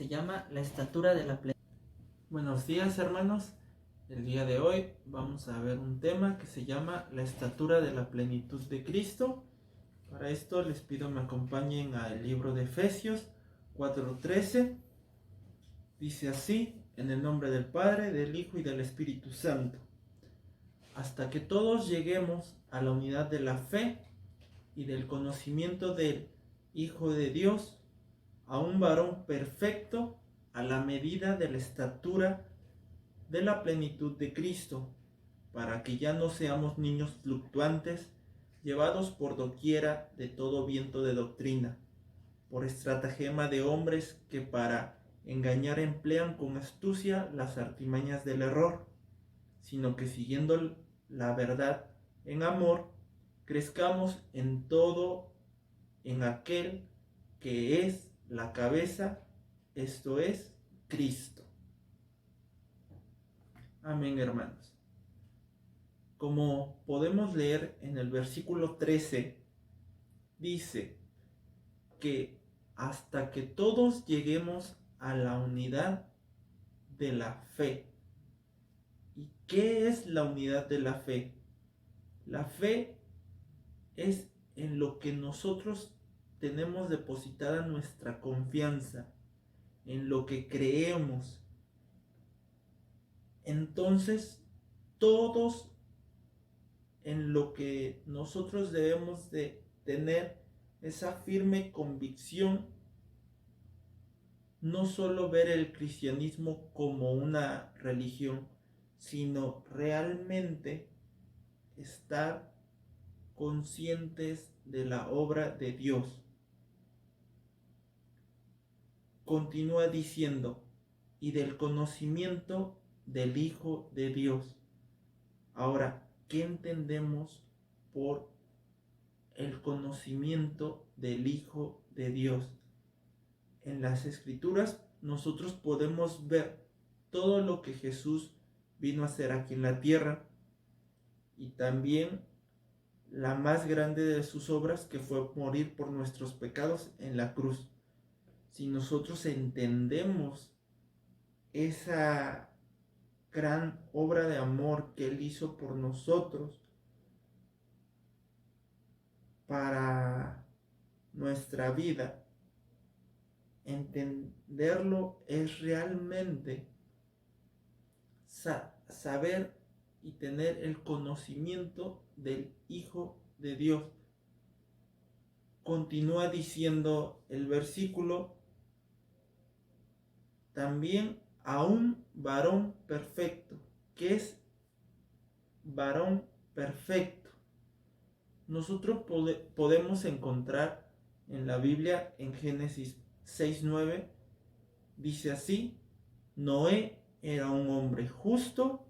se llama la estatura de la plenitud. Buenos días, hermanos. El día de hoy vamos a ver un tema que se llama la estatura de la plenitud de Cristo. Para esto les pido me acompañen al libro de Efesios 4:13. Dice así: en el nombre del Padre, del Hijo y del Espíritu Santo, hasta que todos lleguemos a la unidad de la fe y del conocimiento del Hijo de Dios, a un varón perfecto, a la medida de la estatura de la plenitud de Cristo, para que ya no seamos niños fluctuantes, llevados por doquiera de todo viento de doctrina, por estratagema de hombres que para engañar emplean con astucia las artimañas del error, sino que siguiendo la verdad en amor, crezcamos en todo en aquel que es la cabeza, esto es Cristo. Amén, hermanos. Como podemos leer en el versículo 13, dice que hasta que todos lleguemos a la unidad de la fe. ¿Y qué es la unidad de la fe? La fe es en lo que nosotros tenemos depositada nuestra confianza, en lo que creemos. Entonces, todos en lo que nosotros debemos de tener esa firme convicción, no solo ver el cristianismo como una religión, sino realmente estar conscientes de la obra de Dios. Continúa diciendo, y del conocimiento del Hijo de Dios. Ahora, ¿qué entendemos por el conocimiento del Hijo de Dios? En las Escrituras nosotros podemos ver todo lo que Jesús vino a hacer aquí en la tierra y también la más grande de sus obras, que fue morir por nuestros pecados en la cruz. Si nosotros entendemos esa gran obra de amor que Él hizo por nosotros para nuestra vida, entenderlo es realmente saber y tener el conocimiento del Hijo de Dios. Continúa diciendo el versículo, también a un varón perfecto. ¿Qué es varón perfecto? Nosotros podemos encontrar en la Biblia, en Génesis 6:9, dice así: Noé era un hombre justo,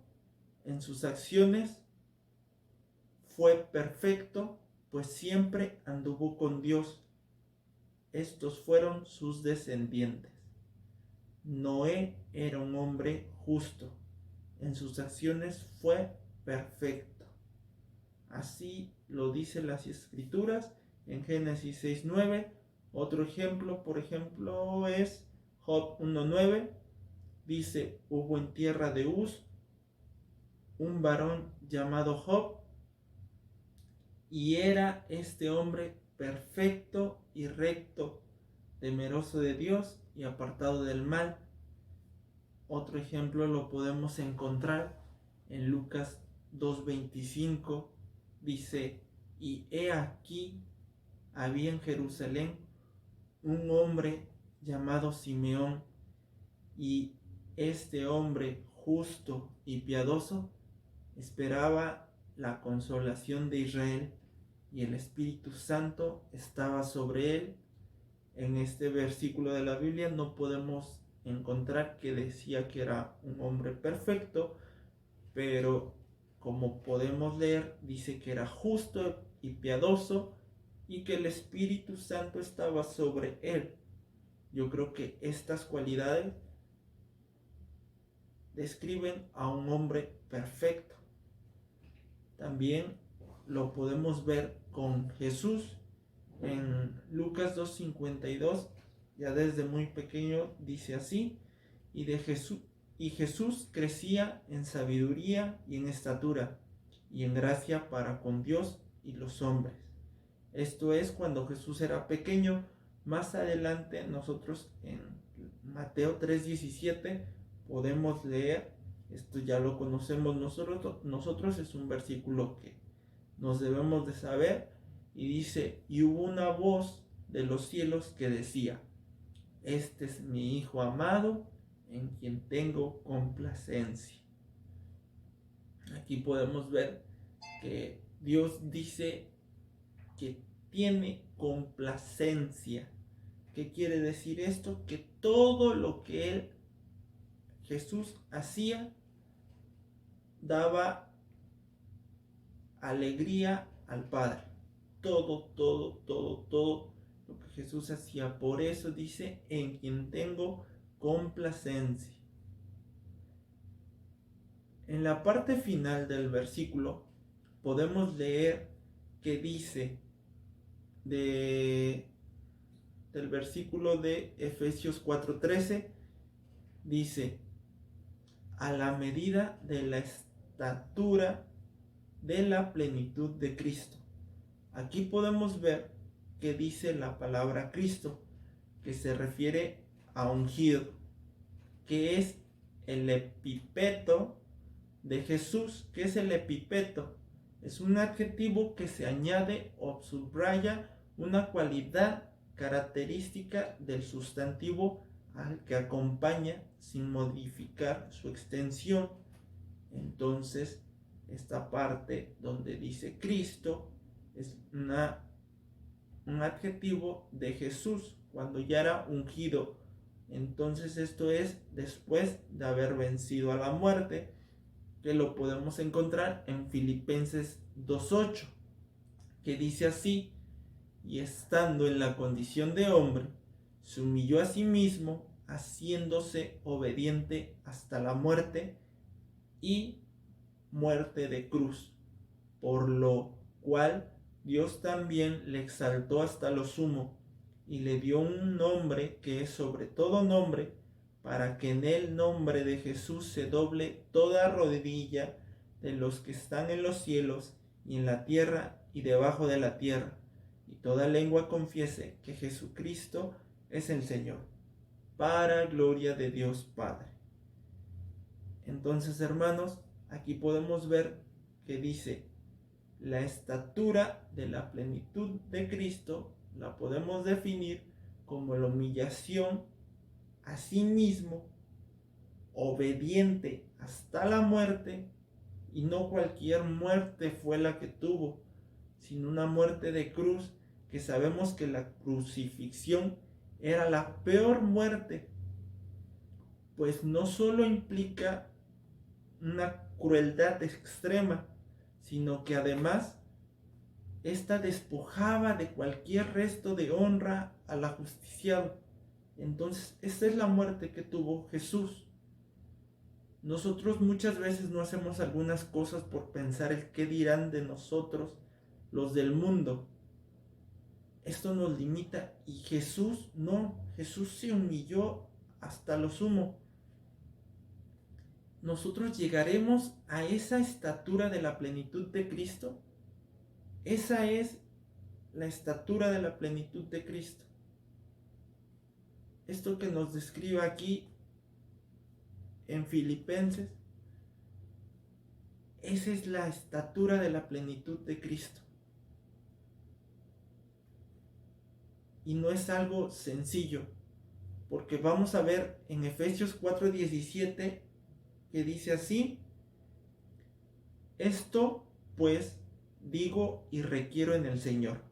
en sus acciones fue perfecto, pues siempre anduvo con Dios. Estos fueron sus descendientes. Noé era un hombre justo, en sus acciones fue perfecto. Así lo dicen las Escrituras en Génesis 6:9. Otro ejemplo, por ejemplo, es Job 1:9. Dice, hubo en tierra de Uz un varón llamado Job, y era este hombre perfecto y recto, temeroso de Dios y apartado del mal. Otro ejemplo lo podemos encontrar en Lucas 2:25. Dice, y he aquí había en Jerusalén un hombre llamado Simeón, y este hombre justo y piadoso esperaba la consolación de Israel, y el Espíritu Santo estaba sobre él. En este versículo de la Biblia no podemos encontrar que decía que era un hombre perfecto, pero como podemos leer, dice que era justo y piadoso y que el Espíritu Santo estaba sobre él. Yo creo que estas cualidades describen a un hombre perfecto. También lo podemos ver con Jesús en Lucas 2:52. ya desde muy pequeño dice así, y Jesús crecía en sabiduría y en estatura y en gracia para con Dios y los hombres. Esto es cuando Jesús era pequeño. Más adelante nosotros en Mateo 3:17 podemos leer, esto ya lo conocemos nosotros es un versículo que nos debemos de saber, y dice, y hubo una voz de los cielos que decía, este es mi Hijo amado, en quien tengo complacencia. Aquí podemos ver que Dios dice que tiene complacencia. ¿Qué quiere decir esto? Que todo lo que Jesús hacía, daba alegría al Padre. Todo lo que Jesús hacía. Por eso dice, en quien tengo complacencia. En la parte final del versículo podemos leer que dice del versículo de Efesios 4:13, dice, a la medida de la estatura de la plenitud de Cristo. Aquí podemos ver que dice la palabra Cristo, que se refiere a ungido, que es el epipeto de Jesús. ¿Qué es el epipeto? Es un adjetivo que se añade o subraya una cualidad característica del sustantivo al que acompaña sin modificar su extensión. Entonces, esta parte donde dice Cristo es un adjetivo de Jesús cuando ya era ungido. Entonces esto es después de haber vencido a la muerte, que lo podemos encontrar en Filipenses 2:8, que dice así, y estando en la condición de hombre, se humilló a sí mismo, haciéndose obediente hasta la muerte y muerte de cruz, por lo cual Dios también le exaltó hasta lo sumo y le dio un nombre que es sobre todo nombre, para que en el nombre de Jesús se doble toda rodilla de los que están en los cielos y en la tierra y debajo de la tierra, y toda lengua confiese que Jesucristo es el Señor, para gloria de Dios Padre. Entonces, hermanos, aquí podemos ver que dice, la estatura de la plenitud de Cristo la podemos definir como la humillación a sí mismo, obediente hasta la muerte, y no cualquier muerte fue la que tuvo, sino una muerte de cruz, que sabemos que la crucifixión era la peor muerte, pues no solo implica una crueldad extrema, sino que además esta despojaba de cualquier resto de honra al ajusticiado. Entonces, esta es la muerte que tuvo Jesús. Nosotros muchas veces no hacemos algunas cosas por pensar el qué dirán de nosotros los del mundo. Esto nos limita, y Jesús no, Jesús se humilló hasta lo sumo. ¿Nosotros llegaremos a esa estatura de la plenitud de Cristo? Esa es la estatura de la plenitud de Cristo. Esto que nos describe aquí en Filipenses, esa es la estatura de la plenitud de Cristo. Y no es algo sencillo, porque vamos a ver en Efesios 4:17 que dice así, esto pues digo y requiero en el Señor,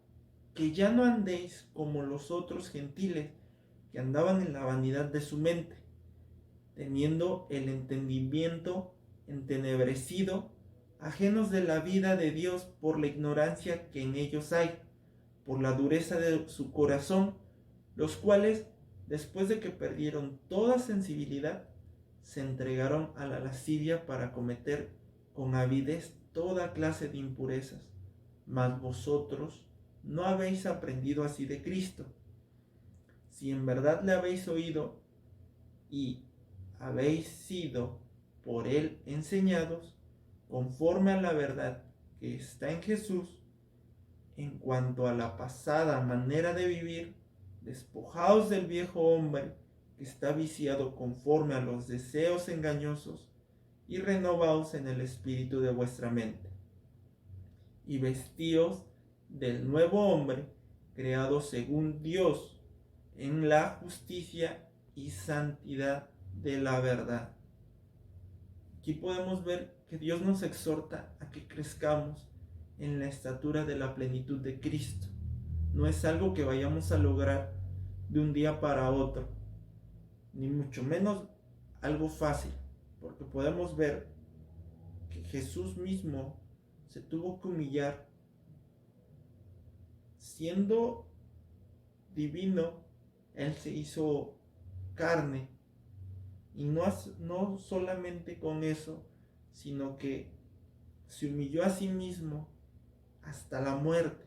que ya no andéis como los otros gentiles que andaban en la vanidad de su mente, teniendo el entendimiento entenebrecido, ajenos de la vida de Dios por la ignorancia que en ellos hay, por la dureza de su corazón, los cuales, después de que perdieron toda sensibilidad, se entregaron a la lascivia para cometer con avidez toda clase de impurezas. Mas vosotros no habéis aprendido así de Cristo, si en verdad le habéis oído y habéis sido por él enseñados, conforme a la verdad que está en Jesús, en cuanto a la pasada manera de vivir, despojaos del viejo hombre que está viciado conforme a los deseos engañosos, y renovaos en el espíritu de vuestra mente, y vestíos del nuevo hombre, creado según Dios, en la justicia y santidad de la verdad. Aquí podemos ver que Dios nos exhorta a que crezcamos en la estatura de la plenitud de Cristo. No es algo que vayamos a lograr de un día para otro, ni mucho menos algo fácil, porque podemos ver que Jesús mismo se tuvo que humillar. Siendo divino, Él se hizo carne, y no solamente con eso, sino que se humilló a sí mismo hasta la muerte,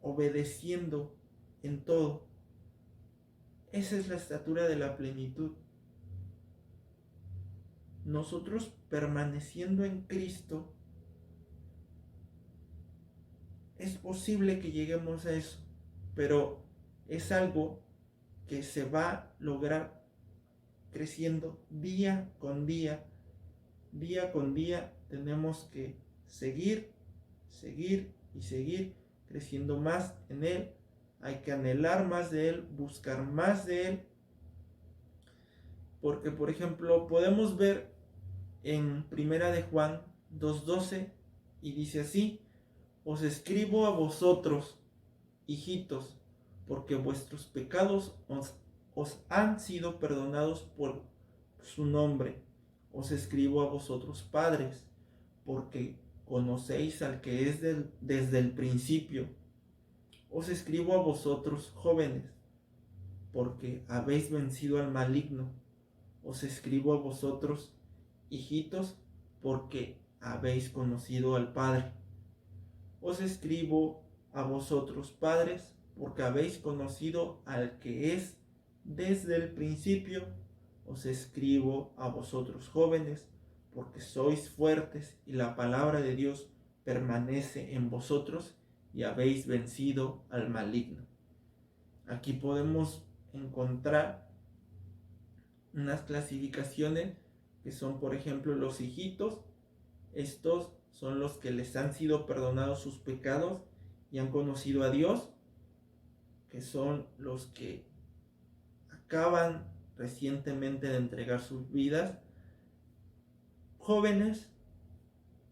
obedeciendo en todo. Esa es la estatura de la plenitud. Nosotros, permaneciendo en Cristo, es posible que lleguemos a eso, pero es algo que se va a lograr creciendo día con día. Día con día tenemos que seguir y seguir creciendo más en Él. Hay que anhelar más de Él, buscar más de Él, porque por ejemplo podemos ver en Primera de Juan 2:12, y dice así: os escribo a vosotros, hijitos, porque vuestros pecados os han sido perdonados por su nombre. Os escribo a vosotros, padres, porque conocéis al que es desde el principio. Os escribo a vosotros, jóvenes, porque habéis vencido al maligno. Os escribo a vosotros, hijitos, porque habéis conocido al Padre. Os escribo a vosotros, padres, porque habéis conocido al que es desde el principio. Os escribo a vosotros, jóvenes, porque sois fuertes y la palabra de Dios permanece en vosotros y habéis vencido al maligno. Aquí podemos encontrar unas clasificaciones que son, por ejemplo, los hijitos. Estos son los que les han sido perdonados sus pecados y han conocido a Dios, que son los que acaban recientemente de entregar sus vidas. Jóvenes,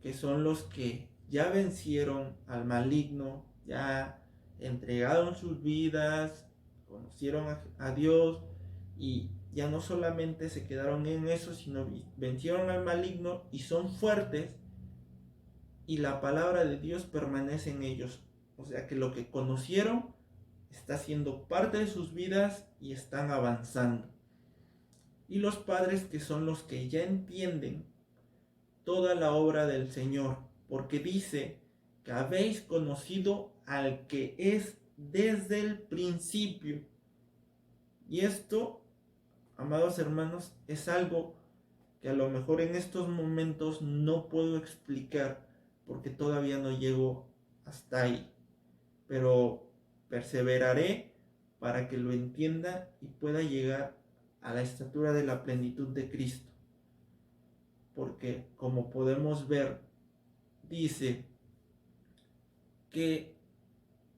que son los que ya vencieron al maligno, ya entregaron sus vidas, conocieron a Dios, y ya no solamente se quedaron en eso, sino vencieron al maligno y son fuertes, y la palabra de Dios permanece en ellos. O sea que lo que conocieron está siendo parte de sus vidas y están avanzando. Y los padres, que son los que ya entienden toda la obra del Señor, porque dice que habéis conocido al que es desde el principio. Y esto, amados hermanos, es algo que a lo mejor en estos momentos no puedo explicar, porque todavía no llego hasta ahí, pero perseveraré para que lo entienda y pueda llegar a la estatura de la plenitud de Cristo. Porque como podemos ver, dice que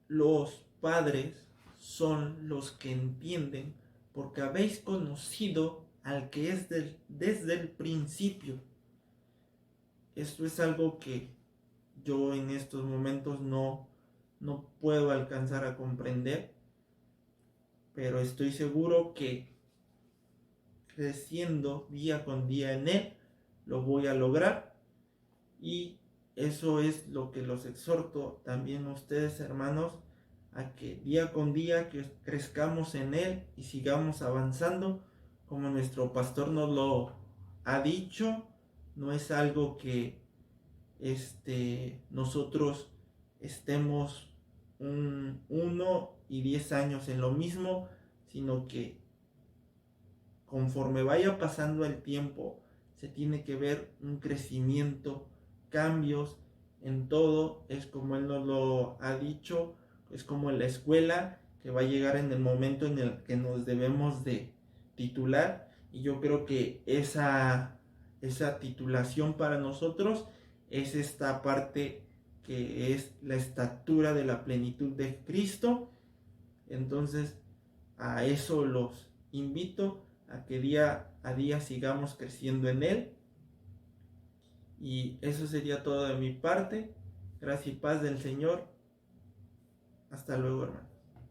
los padres son los que entienden, porque habéis conocido al que es desde el principio. Esto es algo que yo en estos momentos no puedo alcanzar a comprender, pero estoy seguro que creciendo día con día en Él lo voy a lograr, y eso es lo que los exhorto también a ustedes, hermanos, a que día con día que crezcamos en Él y sigamos avanzando, como nuestro pastor nos lo ha dicho. No es algo que nosotros estemos un 1 y 10 años en lo mismo, sino que conforme vaya pasando el tiempo, se tiene que ver un crecimiento, cambios en todo. Es como Él nos lo ha dicho, es como en la escuela, que va a llegar en el momento en el que nos debemos de titular. Y yo creo que esa titulación para nosotros es esta parte que es la estatura de la plenitud de Cristo. Entonces, a eso los invito, a que día a día sigamos creciendo en Él. Y eso sería todo de mi parte. Gracias y paz del Señor. Hasta luego, hermano.